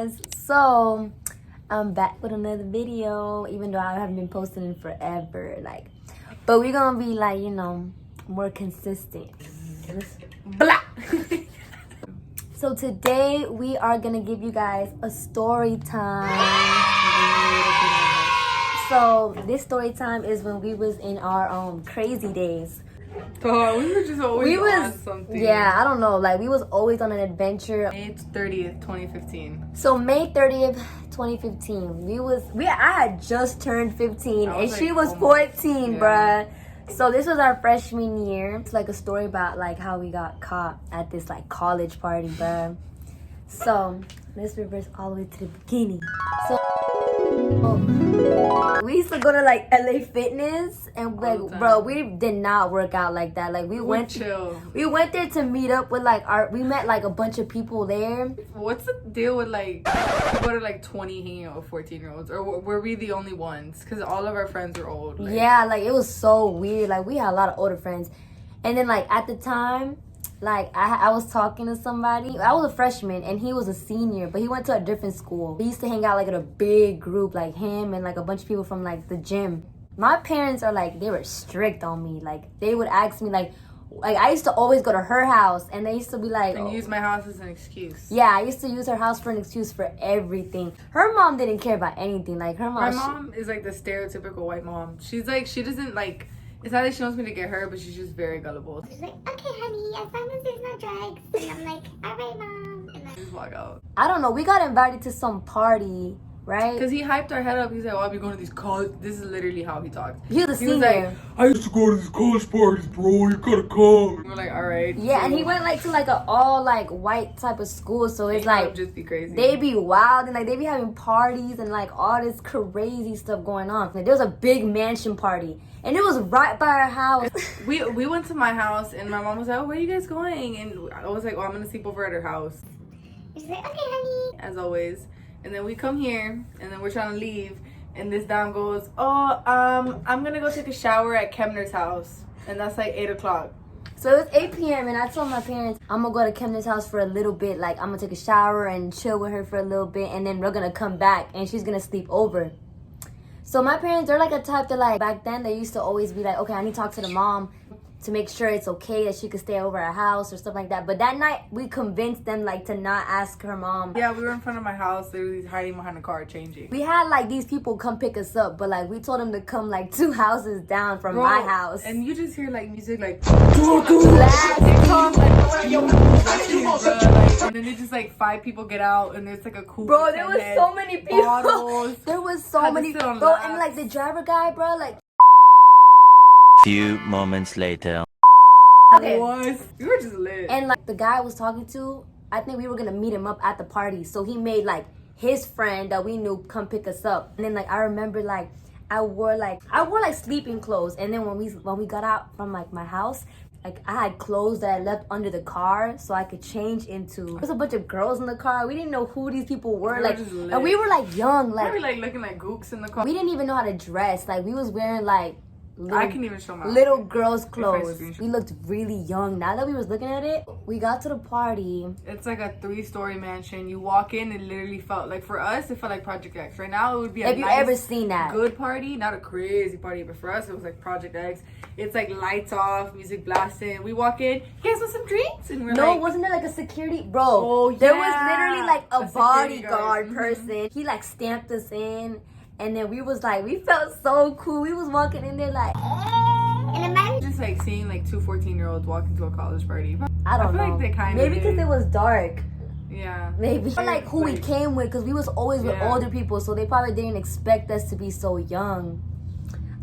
guys, so I'm back with another video, even though I haven't been posting in forever, but we're gonna be more consistent. Blah. So today we are gonna give you guys a story time. So this story time is when we was in our crazy days. Oh, we were just always on something. Yeah, I don't know. We was always on an adventure. May 30th, 2015. So May 30th, 2015, I had just turned 15 and she was 14, bruh. So this was our freshman year. It's a story about how we got caught at this college party, bruh. So let's reverse all the way to the beginning. So we used to go to LA Fitness and bro, we did not work out like that. We went there to meet up with we met a bunch of people there. What's the deal with people are 20 hanging out with 14-year-olds, or were we the only ones? Because all of our friends were old. Yeah, it was so weird. We had a lot of older friends, and then at the time, I was talking to somebody. I was a freshman and he was a senior, but he went to a different school. We used to hang out in a big group, him and a bunch of people from the gym. My parents are they were strict on me. They would ask me I used to always go to her house and they used to be and use my house as an excuse. Yeah, I used to use her house for an excuse for everything. Her mom didn't care about anything. My mom is the stereotypical white mom. She's she doesn't it's not that she wants me to get her, but she's just very gullible. She's like, okay, honey, as long as there's no drugs. And I'm like, all right, mom. And just walk out. I don't know. We got invited to some party, right? Because he hyped our head up. He's like, oh, I'll be going to these college. This is literally how he talked. He was a senior. Was like, I used to go to these college parties, bro. You gotta come. And we're like, all right. Yeah, and he went to an all white type of school. So it's just be crazy. They be wild and they be having parties and all this crazy stuff going on. There was a big mansion party. And it was right by our house. We went to my house and my mom was like, oh, where are you guys going? And I was like, oh, I'm gonna sleep over at her house. she's like, okay, honey. As always. And then we come here and then we're trying to leave. And this dame goes, oh, I'm gonna go take a shower at Kemner's house. And that's 8 o'clock. So it was 8 p.m. and I told my parents, I'm gonna go to Kemner's house for a little bit. I'm gonna take a shower and chill with her for a little bit. And then we're gonna come back and she's gonna sleep over. So my parents, they're a type that back then they used to always be okay, I need to talk to the mom to make sure it's okay that she could stay over our house or stuff like that. But that night we convinced them to not ask her mom. Yeah, we were in front of my house. They were hiding behind the car changing. We had these people come pick us up, but we told them to come 2 houses down from my house. And you just hear music and then it's just 5 people get out and there's a cool. Bro, there was so many people. Bottles. There was so many. Bro, and the driver guy, bro, Few moments later. Okay. We were just lit. And the guy I was talking to, I think we were gonna meet him up at the party. So he made his friend that we knew come pick us up. And then I remember I wore sleeping clothes. And then when we got out from my house, I had clothes that I left under the car so I could change into. There was a bunch of girls in the car. We didn't know who these people were. And we were young. We were looking like gooks in the car. We didn't even know how to dress. We was wearing I can even show my little girls' clothes. We looked really young. Now that we was looking at it, we got to the party. It's a 3-story mansion. You walk in, it literally felt for us, it felt like Project X. Right now, it would be Have you ever seen that? Good party, not a crazy party, but for us, it was Project X. It's lights off, music blasting. We walk in, you guys want some drinks? And we're wasn't there a security? Bro, oh, yeah. There was literally a bodyguard person. He stamped us in. And then we was we felt so cool. We was walking in there And imagine just seeing 2 14-year-olds walk into a college party. I don't know. They kind of maybe because it was dark. Yeah. Maybe. Who we came with, because we was always with older people, so they probably didn't expect us to be so young.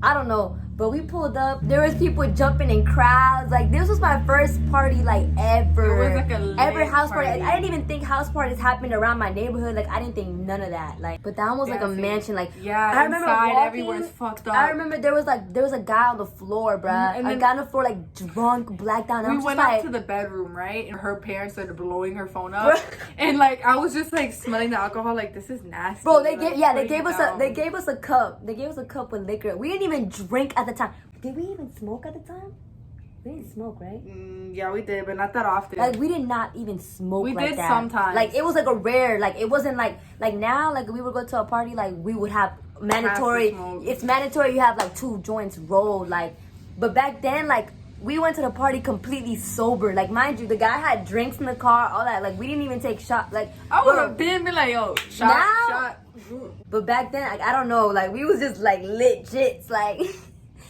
I don't know. But we pulled up. There was people jumping in crowds. This was my first party ever. It was a ever house party. I didn't even think house parties happened around my neighborhood. I didn't think none of that. But that one was a mansion. I remember inside walking, everywhere's fucked up. I remember there was a guy on the floor, bruh. And a guy on the floor drunk, blacked out. We went up to the bedroom, right? And her parents started blowing her phone up. And I was just smelling the alcohol. This is nasty. Bro, they gave us a cup. They gave us a cup with liquor. We didn't even drink at the time. Did we even smoke at the time? We didn't smoke, right? Yeah, we did, but not that often. Like, we did not even smoke We like did that. sometimes. Like, it was like a rare, like, it wasn't like now, like, we would go to a party, like, we would have mandatory, it's mandatory you have, like, 2 joints rolled, like, but back then, like, we went to the party completely sober. Like, mind you, the guy had drinks in the car, all that. Like, we didn't even take shots. Like, I would have been like, yo, shot. But back then, like, I don't know. Like, we was just, like, lit jits. Like,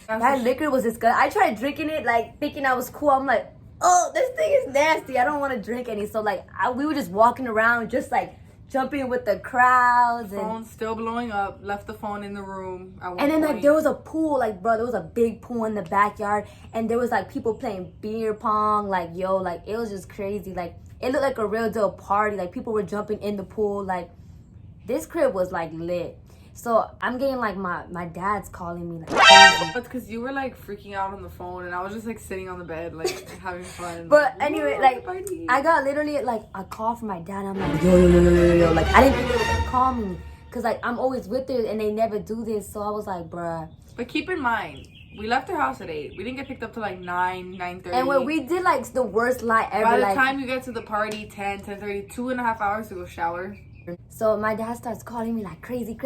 that liquor was disgusting. I tried drinking it, like, thinking I was cool. I'm like, oh, this thing is nasty. I don't want to drink any. So, like, we were just walking around, just, like, jumping with the crowds. Phone still blowing up. Left the phone in the room. And then like there was a pool, like bro, there was a big pool in the backyard, and there was like people playing beer pong, like yo, like it was just crazy. Like it looked like a real deal party. Like people were jumping in the pool. Like this crib was like lit. So I'm getting like my dad's calling me like crazy. That's because you were like freaking out on the phone, and I was just like sitting on the bed like having fun. But anyway, like I got literally like a call from my dad. I'm like yo. Like I didn't think they were gonna call me, cause like I'm always with her and they never do this. So I was like, bruh. But keep in mind, we left her house at 8. We didn't get picked up till like 9:30. And when we did like the worst lie ever. By the like, time you get to the party, 10:30, 2.5 hours to go shower. So my dad starts calling me like crazy.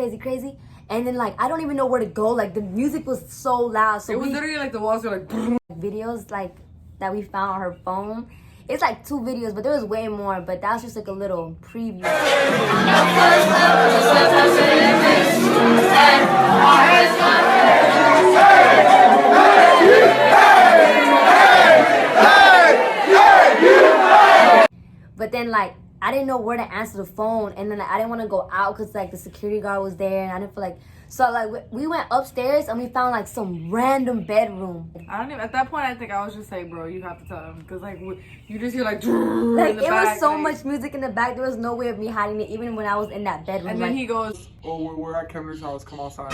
And then like I don't even know where to go. Like the music was so loud. So it was literally like the walls were like videos like that we found on her phone. It's like 2 videos, but there was way more. But that's just like a little preview. But then like I didn't know where to answer the phone, and then like, I didn't want to go out because like the security guard was there, and I didn't feel like. So like we went upstairs and we found like some random bedroom. I don't even. At that point, I think I was just like, bro, you have to tell him, because like you just hear like it back, was so like, much music in the back. There was no way of me hiding it, even when I was in that bedroom. And then like, he goes, "Oh, we're at Kemner's house. Come outside."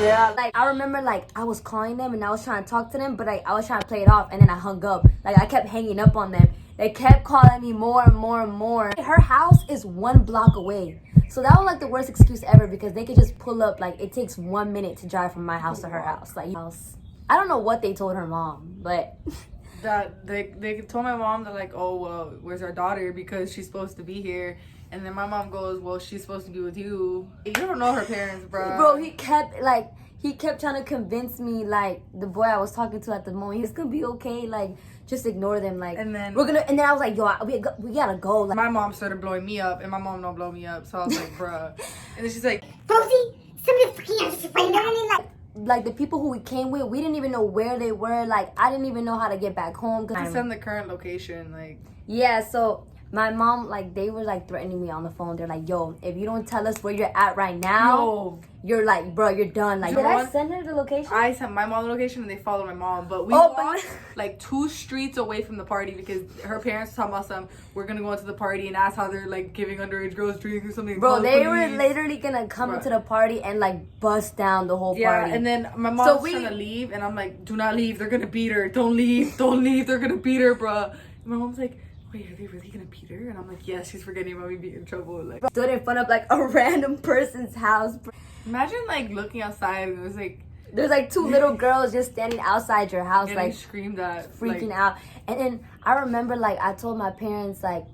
Yeah, like I remember like I was calling them and I was trying to talk to them, but like I was trying to play it off, and then I hung up. Like I kept hanging up on them. They kept calling me more and more. Her house is 1 block away. So that was like the worst excuse ever, because they could just pull up. Like it takes 1 minute to drive from my house to her house. Like I don't know what they told her mom, but that they told my mom that like, oh well, where's our daughter, because she's supposed to be here. And then my mom goes, well, she's supposed to be with you. You don't know her parents, bro. Bro, he kept trying to convince me, like the boy I was talking to at the moment, he's gonna be okay, like just ignore them, like, and then and then I was like, yo, we gotta go. Like, my mom started blowing me up, and my mom don't blow me up, so I was like, bruh. And then she's like, Rosie, somebody's freaking out right now. Like the people who we came with, we didn't even know where they were. Like I didn't even know how to get back home. to send the current location, like. Yeah, so my mom, like, they were like threatening me on the phone. They're like, yo, if you don't tell us where you're at right now, you're like, bro, you're done. Like, did I send her the location? I sent my mom the location, and they followed my mom. But we walked like 2 streets away from the party, because her parents were talking about we're gonna go into the party and ask how they're like giving underage girls drinks or something. Bro, they were literally gonna come into the party and like bust down the whole party. Yeah, and then my mom's trying to leave, and I'm like, do not leave. They're gonna beat her. Don't leave. They're gonna beat her, bro. And my mom's like, wait, are they really gonna beat her? And I'm like, yes, she's forgetting about me being in trouble. Like, stood in front of like a random person's house. Imagine like looking outside and there's like 2 little girls just standing outside your house, like screamed at, freaking out. And then I remember like I told my parents like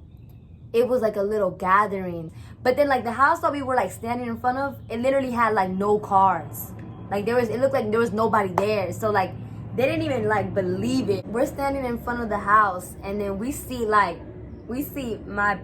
it was like a little gathering, but then like the house that we were like standing in front of, it literally had like no cars. Like it looked like there was nobody there. So like they didn't even like believe it. We're standing in front of the house, and then we see my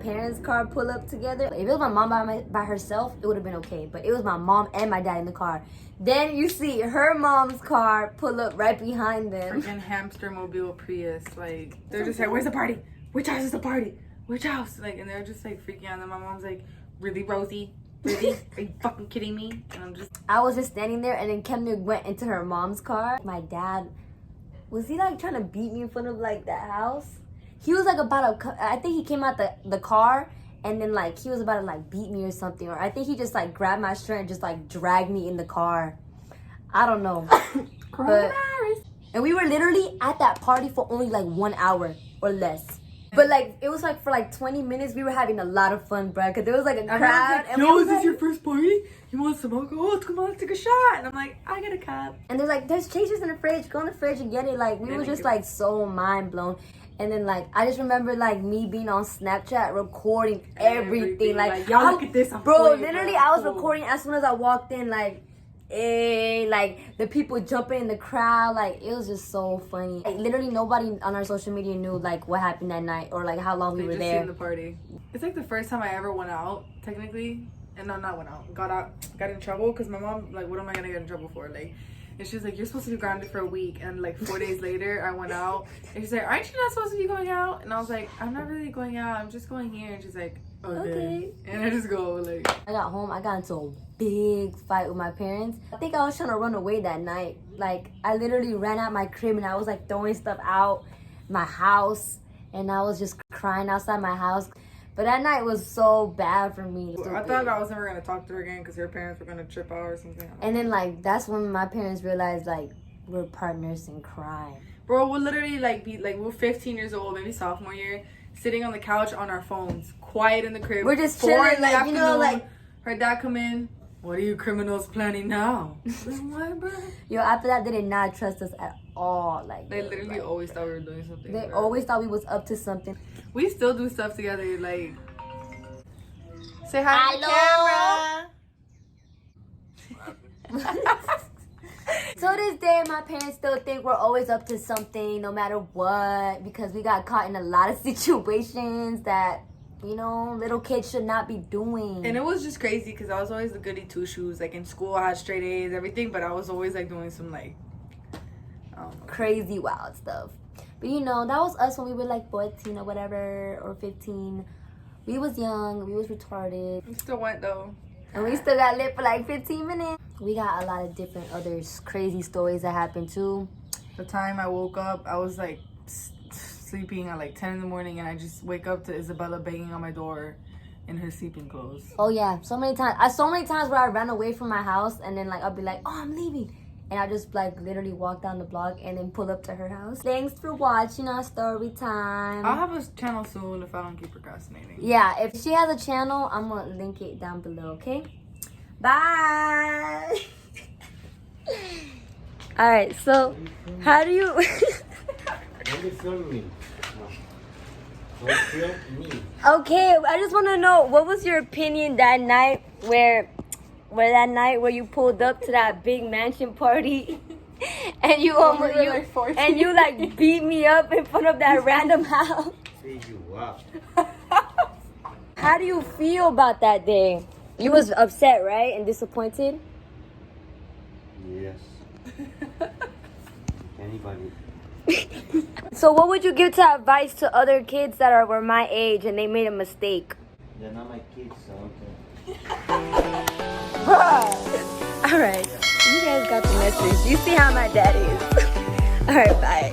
parents' car pull up together. If it was my mom by herself, it would have been okay. But it was my mom and my dad in the car. Then you see her mom's car pull up right behind them. Freaking hamster mobile Prius. Like, they're just like, where's the party? Which house is the party? Which house? Like, and they're just like freaking out. And then my mom's like, really, Rosie? Really? Are you fucking kidding me? And I was just standing there, and then Kemner went into her mom's car. My dad, was he like trying to beat me in front of like that house? He was like I think he came out the car, and then like he was about to like beat me or something, or I think he just like grabbed my shirt and just like dragged me in the car. I don't know. And we were literally at that party for only like 1 hour or less. But like it was like for like 20 minutes we were having a lot of fun, bro. Cause there was like a crowd. Like, yo, is this your first party? You want some alcohol? Come on, take a shot. And I'm like, I got a cup. And there's like, there's chasers in the fridge. Go in the fridge and get it. Like we were just like so mind blown. And then like I just remember like me being on Snapchat recording everything. Like y'all look at this, bro. Literally, I was recording as soon as I walked in. Like, like the people jumping in the crowd. Like it was just so funny. Like, literally nobody on our social media knew like what happened that night or like how long we were just there. Seen the party. It's like the first time I ever went out, technically, and no, not went out. Got in trouble because my mom like, what am I gonna get in trouble for? Like. And she's like, you're supposed to be grounded for a week. And like 4 days later, I went out. And she's like, aren't you not supposed to be going out? And I was like, I'm not really going out. I'm just going here. And she's like, okay. And I just go like. I got home. I got into a big fight with my parents. I think I was trying to run away that night. Like I literally ran out my crib and I was like throwing stuff out my house. And I was just crying outside my house. But that night was so bad for me. I thought I was never going to talk to her again because her parents were going to trip out or something. And then, like, that's when my parents realized, like, we're partners in crime. Bro, we'll literally, like, we're 15 years old, maybe sophomore year, sitting on the couch on our phones, quiet in the crib. We're just chilling, like, you know, like. Her dad come in, what are you criminals planning now? What, bro? Yo, after that, they did not trust us at all. Like, they literally always thought we were doing something. They always thought we was up to something. We still do stuff together, like. Say hi to the camera. To this day, my parents still think we're always up to something, no matter what, because we got caught in a lot of situations that, you know, little kids should not be doing. And it was just crazy because I was always the goody two shoes. Like in school, I had straight A's, everything, but I was always like doing some like, I don't know, crazy wild stuff. But you know, that was us when we were like 14 or whatever, or 15. We was young, we was retarded. We still went though. And we still got lit for like 15 minutes. We got a lot of different other crazy stories that happened too. The time I woke up, I was like sleeping at like 10 in the morning and I just wake up to Isabella banging on my door in her sleeping clothes. Oh yeah, so many times where I ran away from my house and then like I'll be like, oh, I'm leaving. And I just like literally walk down the block and then pull up to her house. Thanks for watching our story time. I'll have a channel soon if I don't keep procrastinating. Yeah, if she has a channel, I'm gonna link it down below, okay? Bye. All right, so how do you? Don't film me. Don't film me. Okay, I just want to know what was your opinion that night where you pulled up to that big mansion party and you almost you like beat me up in front of that random house. See you up. How do you feel about that day? You was upset, right? And disappointed? Yes. Anybody. So what would you give to advice to other kids that were my age and they made a mistake? They're not my kids, so okay. All right, you guys got the message. You see how my dad is. All right, bye.